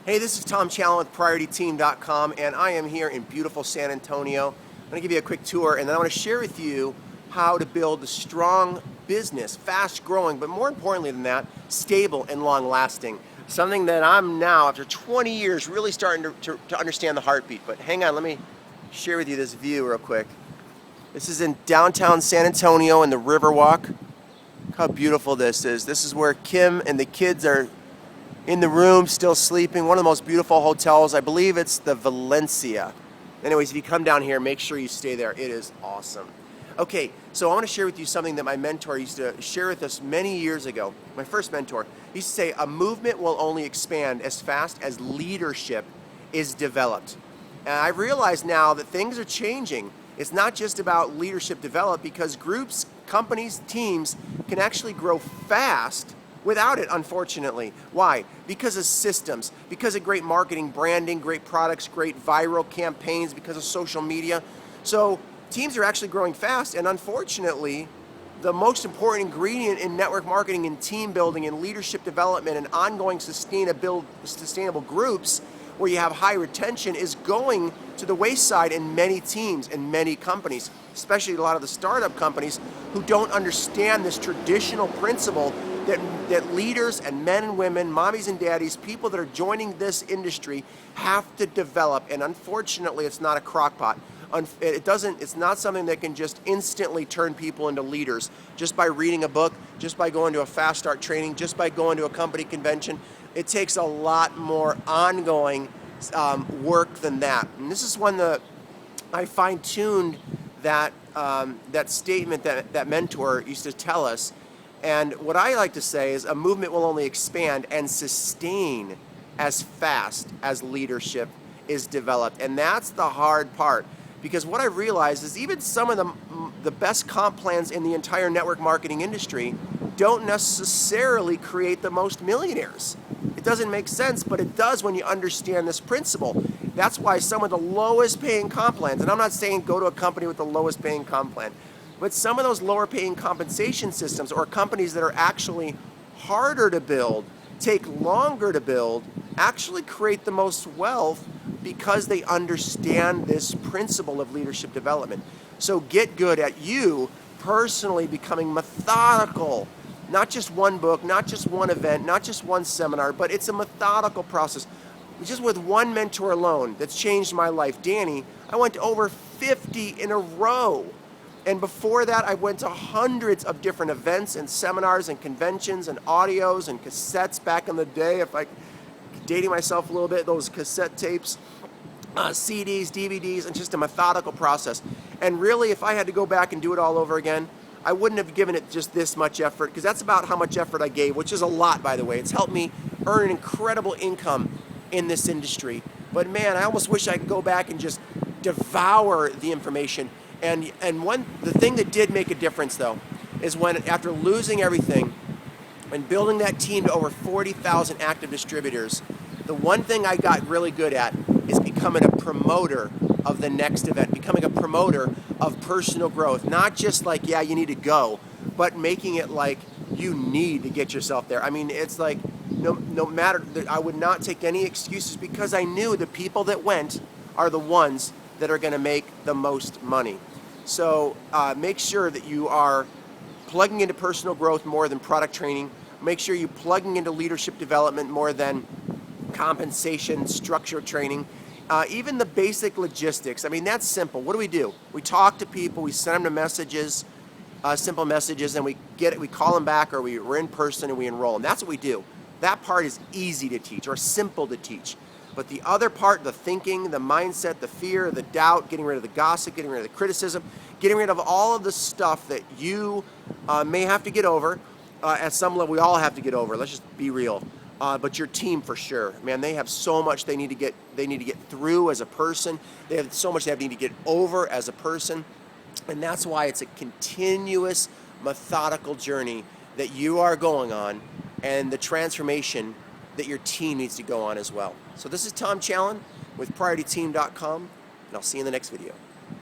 Hey, this is Tom Challan with PriorityTeam.com, and I am here in beautiful San Antonio. I'm going to give you a quick tour, and then I want to share with you how to build a strong business, fast-growing, but more importantly than that, stable and long-lasting. Something that I'm now, after 20 years, really starting to understand the heartbeat. But hang on, let me share with you this view real quick. This is in downtown San Antonio in the Riverwalk. Look how beautiful this is. This is where Kim and the kids are in the room, still sleeping. One of the most beautiful hotels. I believe it's the Valencia. Anyways, if you come down here, make sure you stay there. It is awesome. Okay, so I want to share with you something that my mentor used to share with us many years ago. My first mentor used to say, a movement will only expand as fast as leadership is developed. And I realize now that things are changing. It's not just about leadership developed, because groups, companies, teams can actually grow fast without it, unfortunately. Why? Because of systems, because of great marketing, branding, great products, great viral campaigns, because of social media. So teams are actually growing fast, and unfortunately, the most important ingredient in network marketing and team building and leadership development and ongoing sustainable groups where you have high retention is going to the wayside in many teams and many companies, especially a lot of the startup companies who don't understand this traditional principle that leaders and men and women, mommies and daddies, people that are joining this industry have to develop. And unfortunately, it's not a crock pot. It's not something that can just instantly turn people into leaders just by reading a book, just by going to a fast start training, just by going to a company convention. It takes a lot more ongoing work than that. And this is when I fine-tuned that statement that mentor used to tell us. And what I like to say is a movement will only expand and sustain as fast as leadership is developed. And that's the hard part, because what I realized is even some of the best comp plans in the entire network marketing industry don't necessarily create the most millionaires. It doesn't make sense, but it does when you understand this principle. That's why some of the lowest paying comp plans, and I'm not saying go to a company with the lowest paying comp plan, but some of those lower paying compensation systems or companies that are actually harder to build, take longer to build, actually create the most wealth because they understand this principle of leadership development. So get good at you personally becoming methodical. Not just one book, not just one event, not just one seminar, but it's a methodical process. Just with one mentor alone that's changed my life, Danny, I went to over 50 in a row. And before that, I went to hundreds of different events and seminars and conventions and audios and cassettes back in the day, if I'm dating myself a little bit, those cassette tapes, CDs, DVDs, and just a methodical process. And really, if I had to go back and do it all over again, I wouldn't have given it just this much effort, because that's about how much effort I gave, which is a lot, by the way. It's helped me earn an incredible income in this industry. But man, I almost wish I could go back and just devour the information. And the thing that did make a difference, though, is when, after losing everything and building that team to over 40,000 active distributors, the one thing I got really good at is becoming a promoter of the next event, becoming a promoter of personal growth. Not just like, yeah, you need to go, but making it like you need to get yourself there. I mean, it's like no matter, I would not take any excuses, because I knew the people that went are the ones that are going to make the most money. So make sure that you are plugging into personal growth more than product training. Make sure you're plugging into leadership development more than compensation, structure training. Even the basic logistics. I mean, that's simple. What do? We talk to people, we send them the messages, simple messages, and we call them back, or we're in person and we enroll them. That's what we do. That part is easy to teach, or simple to teach. But the other part, the thinking, the mindset, the fear, the doubt, getting rid of the gossip, getting rid of the criticism, getting rid of all of the stuff that you may have to get over. At some level, we all have to get over. Let's just be real. But your team, for sure, man, they have so much they need to get through as a person. They have so much they need to get over as a person. And that's why it's a continuous, methodical journey that you are going on, and the transformation that your team needs to go on as well. So this is Tom Challan with PriorityTeam.com, and I'll see you in the next video.